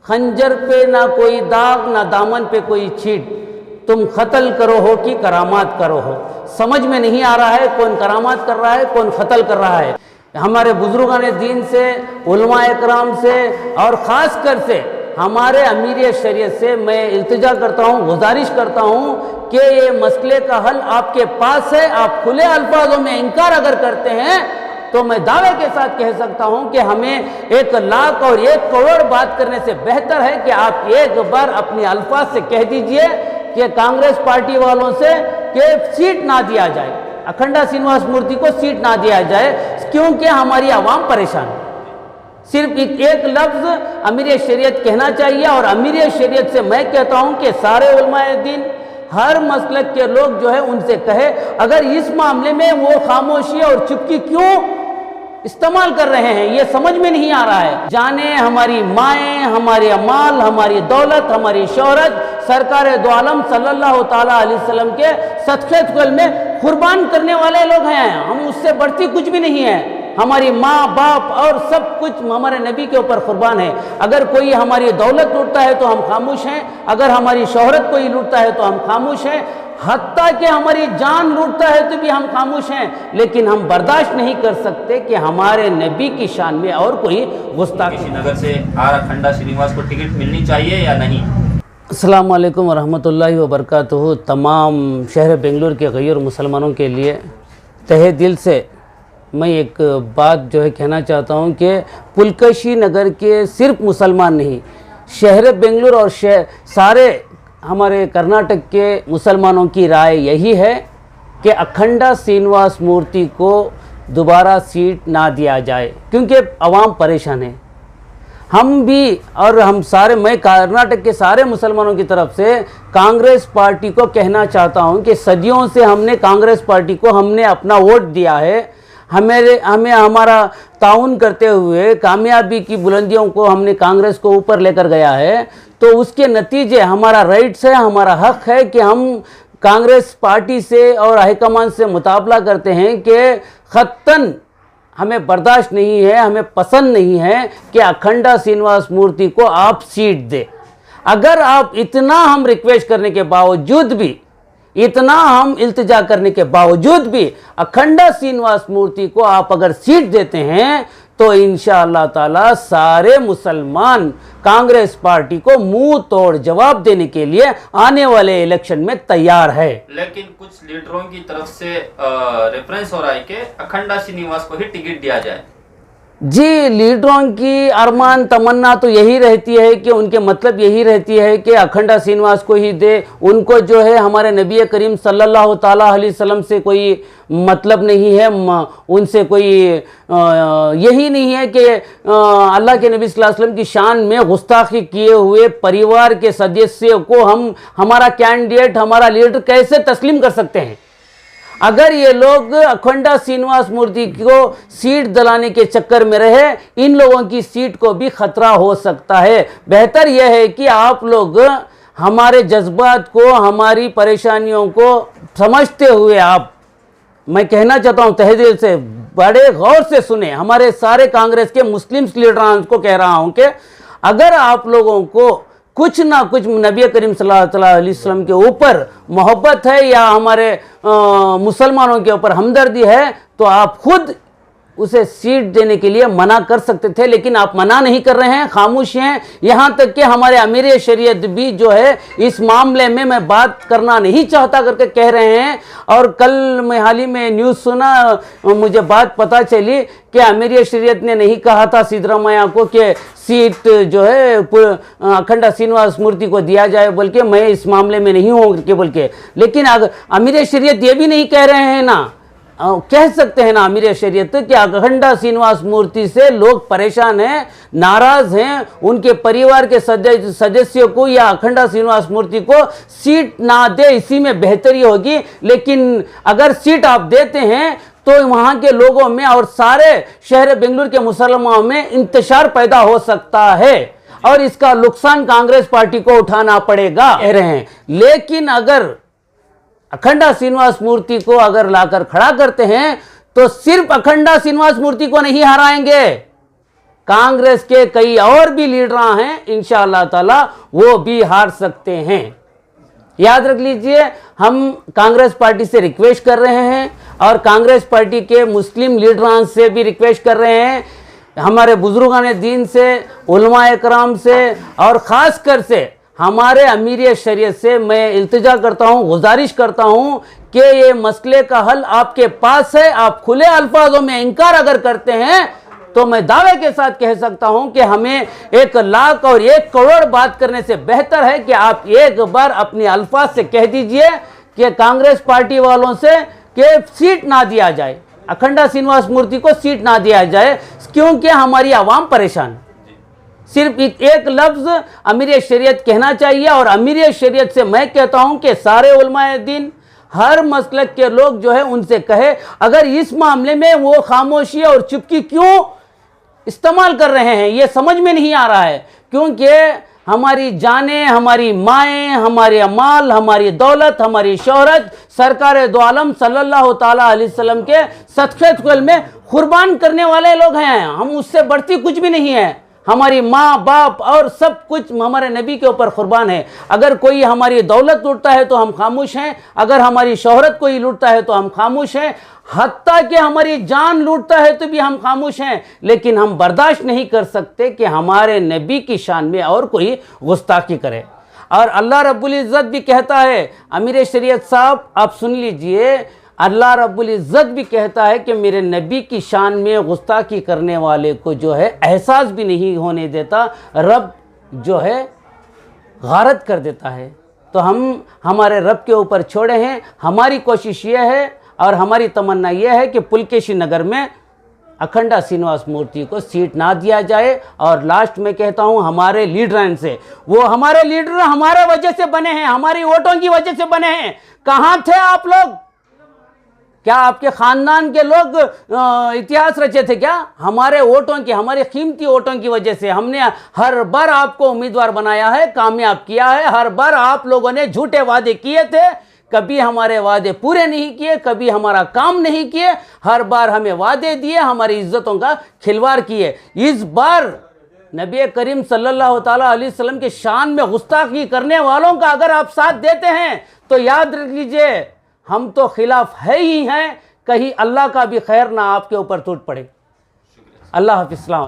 खंजर पे ना कोई दाग ना दामन पे कोई छीट, तुम कत्ल करो हो कि करामात करो हो। समझ में नहीं आ रहा है कौन करामात कर रहा है कौन कत्ल कर रहा है। हमारे बुजुर्गान दीन से, उलमा इकराम से और ख़ास कर से हमारे अमीर शरीयत से मैं इल्तिजा करता हूँ, गुजारिश करता हूँ कि ये मसले का हल आपके पास है। आप खुले अल्फाजों में इनकार अगर करते हैं तो मैं दावे के साथ कह सकता हूं कि हमें 1 लाख और 1 करोड़ बात करने से बेहतर है कि आप एक बार अपने अल्फाज से कह दीजिए कि कांग्रेस पार्टी वालों से कि सीट ना दिया जाए, अखंडा श्रीनिवास मूर्ति को सीट ना दिया जाए, क्योंकि हमारी आवाम परेशान है। सिर्फ एक लफ्ज़ अमीर शरीयत कहना चाहिए। और अमीर शरीयत से मैं कहता हूं कि सारे उलमाए दीन, हर मसलक के लोग जो है उनसे कहे, अगर इस मामले में वो खामोशी और चुप्पी क्यों इस्तेमाल कर रहे हैं ये समझ में नहीं आ रहा है। जाने हमारी माएँ, हमारे माल, हमारी दौलत, हमारी शोहरत सरकार दो आलम सल्लल्लाहु ताला अलैहि वसल्लम के सदक़े में कुर्बान करने वाले लोग हैं। हम उससे बढ़ती कुछ भी नहीं है। हमारी माँ बाप और सब कुछ हमारे नबी के ऊपर कुर्बान है। अगर कोई हमारी दौलत लूटता है तो हम खामोश हैं, अगर हमारी शोहरत कोई लूटता है तो हम खामोश हैं, हत्ता कि हमारी जान लूटता है तो भी हम खामोश हैं। लेकिन हम बर्दाश्त नहीं कर सकते कि हमारे नबी की शान में और कोई गुस्ताखी। नगर से आर अखंडा श्रीनिवास को टिकट मिलनी चाहिए या नहीं? अस्सलाम वालेकुम वरहमतुल्लाहि वबरकातुहू। तमाम शहर बेंगलुरु के गैर मुसलमानों के लिए तहे दिल से मैं एक बात जो है कहना चाहता हूँ कि पुलकेशी नगर के सिर्फ मुसलमान नहीं, शहर बेंगलुरु और सारे हमारे कर्नाटक के मुसलमानों की राय यही है कि अखंडा श्रीनिवास मूर्ति को दोबारा सीट ना दिया जाए, क्योंकि अवाम परेशान है। हम भी और हम सारे, मैं कर्नाटक के सारे मुसलमानों की तरफ से कांग्रेस पार्टी को कहना चाहता हूं कि सदियों से हमने कांग्रेस पार्टी को हमने अपना वोट दिया है। हमें हमारा ताउन करते हुए कामयाबी की बुलंदियों को हमने कांग्रेस को ऊपर लेकर गया है। तो उसके नतीजे हमारा राइट्स है, हमारा हक है कि हम कांग्रेस पार्टी से और हाईकमान से मुताबला करते हैं कि ख़त्तन हमें बर्दाश्त नहीं है, हमें पसंद नहीं है कि अखंडा श्रीनिवास मूर्ति को आप सीट दे। अगर आप इतना हम रिक्वेस्ट करने के बावजूद भी, इतना हम इल्तिजा करने के बावजूद भी अखंडा श्रीनिवास मूर्ति को आप अगर सीट देते हैं तो इंशाअल्लाह ताला सारे मुसलमान कांग्रेस पार्टी को मुंह तोड़ जवाब देने के लिए आने वाले इलेक्शन में तैयार है। लेकिन कुछ लीडरों की तरफ से रेफरेंस हो रहा है कि अखंडा श्रीनिवास को ही टिकट दिया जाए। जी, लीडरों की अरमान तमन्ना तो यही रहती है कि उनके मतलब यही रहती है कि अखंडा श्रीनिवास को ही दे। उनको जो है हमारे नबी करीम सल्लल्लाहु ताला अलैहि वसल्लम से कोई मतलब नहीं है, उनसे कोई यही नहीं है कि अल्लाह के नबी सल्लल्लाहु अलैहि वसल्लम की शान में गुस्ताखी किए हुए परिवार के सदस्य को हम हमारा कैंडिडेट, हमारा लीडर कैसे तस्लीम कर सकते हैं। अगर ये लोग अखंडा श्रीनिवास मूर्ति को सीट दिलाने के चक्कर में रहे, इन लोगों की सीट को भी खतरा हो सकता है। बेहतर यह है कि आप लोग हमारे जज्बात को, हमारी परेशानियों को समझते हुए आप, मैं कहना चाहता हूं तहे दिल से, बड़े गौर से सुने। हमारे सारे कांग्रेस के मुस्लिम लीडरान को कह रहा हूं कि अगर आप लोगों को कुछ ना कुछ नबी करीम सल्लल्लाहु अलैहि वसल्लम के ऊपर मोहब्बत है या हमारे मुसलमानों के ऊपर हमदर्दी है तो आप खुद उसे सीट देने के लिए मना कर सकते थे, लेकिन आप मना नहीं कर रहे हैं, खामोश हैं। यहाँ तक कि हमारे अमीर शरीयत भी जो है इस मामले में मैं बात करना नहीं चाहता करके कह रहे हैं। और कल मैं हाल ही में न्यूज़ सुना, मुझे बात पता चली कि अमीर शरीयत ने नहीं कहा था सिद्धरामैया को कि सीट जो है अखंडा श्रीनिवास मूर्ति को दिया जाए, बल्कि मैं इस मामले में नहीं हूँ कि बोल के। लेकिन अगर अमीर शरीयत ये भी नहीं कह रहे हैं ना, कह सकते हैं ना अमीर शरीयत कि अखंडा श्रीनिवास मूर्ति से लोग परेशान हैं, नाराज हैं, उनके परिवार के सदस्यों को या अखंडा श्रीनिवास मूर्ति को सीट ना दे, इसी में बेहतरी होगी। लेकिन अगर सीट आप देते हैं तो वहां के लोगों में और सारे शहर बेंगलुरु के मुसलमानों में इंतशार पैदा हो सकता है और इसका नुकसान कांग्रेस पार्टी को उठाना पड़ेगा कह रहे हैं। लेकिन अगर अखंडा श्रीनिवास मूर्ति को अगर लाकर खड़ा करते हैं तो सिर्फ अखंडा श्रीनिवास मूर्ति को नहीं हराएंगे, कांग्रेस के कई और भी लीडर हैं, इंशाअल्लाह ताला वो भी हार सकते हैं। याद रख लीजिए, हम कांग्रेस पार्टी से रिक्वेस्ट कर रहे हैं और कांग्रेस पार्टी के मुस्लिम लीडरान से भी रिक्वेस्ट कर रहे हैं, हमारे बुजुर्गान दीन से, उलमाए कराम से और ख़ास कर से हमारे अमीर शरीयत से मैं इल्तिजा करता हूँ, गुजारिश करता हूँ कि ये मसले का हल आपके पास है। आप खुले अल्फाजों में इनकार अगर करते हैं तो मैं दावे के साथ कह सकता हूं कि हमें 1 लाख और 1 करोड़ बात करने से बेहतर है कि आप एक बार अपने अल्फाज से कह दीजिए कि कांग्रेस पार्टी वालों से कि सीट ना दिया जाए, अखंडा श्रीनिवास मूर्ति को सीट ना दिया जाए, क्योंकि हमारी आवाम परेशान। सिर्फ एक लफ्ज अमीर शरीयत कहना चाहिए और अमीर शरीयत से मैं कहता हूं कि सारे उलमाए दीन, हर मसलक के लोग जो है उनसे कहे, अगर इस मामले में वो खामोशी और चुप्पी क्यों इस्तेमाल कर रहे हैं ये समझ में नहीं आ रहा है, क्योंकि हमारी जानें, हमारी माएँ, हमारे माल, हमारी दौलत, हमारी शोहरत सरकार दो आलम सल्लल्लाहु ताला अलैहि वसल्लम के सदक़े में कुर्बान करने वाले लोग हैं। हम उससे बढ़ती कुछ भी नहीं है। हमारी माँ बाप और सब कुछ हमारे नबी के ऊपर कुर्बान है। अगर कोई हमारी दौलत लूटता है तो हम खामोश हैं, अगर हमारी शोहरत कोई लूटता है तो हम खामोश हैं, हत्ता कि हमारी जान लूटता है तो भी हम खामोश हैं। लेकिन हम बर्दाश्त नहीं कर सकते कि हमारे नबी की शान में और कोई गुस्ताखी करे। और अल्लाह रब्बुल इज़्ज़त भी कहता है, अमीर शरीयत साहब आप सुन लीजिए, अल्लाह रब्बुल इज़्ज़त भी कहता है कि मेरे नबी की शान में गुस्ताखी करने वाले को जो है एहसास भी नहीं होने देता, रब जो है गारत कर देता है। तो हम हमारे रब के ऊपर छोड़े हैं। हमारी कोशिश ये है और हमारी तमन्ना यह है कि पुलकेशी नगर में अखंडा श्रीनिवास मूर्ति को सीट ना दिया जाए। और लास्ट में कहता हूं हमारे लीडर से, वो हमारे लीडर हमारे वजह से बने हैं, हमारी वोटों की वजह से बने हैं। कहाँ थे आप लोग? क्या आपके खानदान के लोग इतिहास रचे थे क्या? हमारे वोटों की, हमारे कीमती वोटों की वजह से हमने हर बार आपको उम्मीदवार बनाया है, कामयाब किया है। हर बार आप लोगों ने झूठे वादे किए थे, कभी हमारे वादे पूरे नहीं किए, कभी हमारा काम नहीं किए। हर बार हमें वादे दिए, हमारी इज्जतों का खिलवाड़ किए। इस बार नबी करीम सल्लल्लाहु ताला अलैहि वसल्लम के शान में गुस्ताखी करने वालों का अगर आप साथ देते हैं तो याद रख लीजिए हम तो खिलाफ है ही हैं। कहीं अल्लाह का भी खैर ना आपके ऊपर टूट पड़े। अल्लाह हाफ़िज़।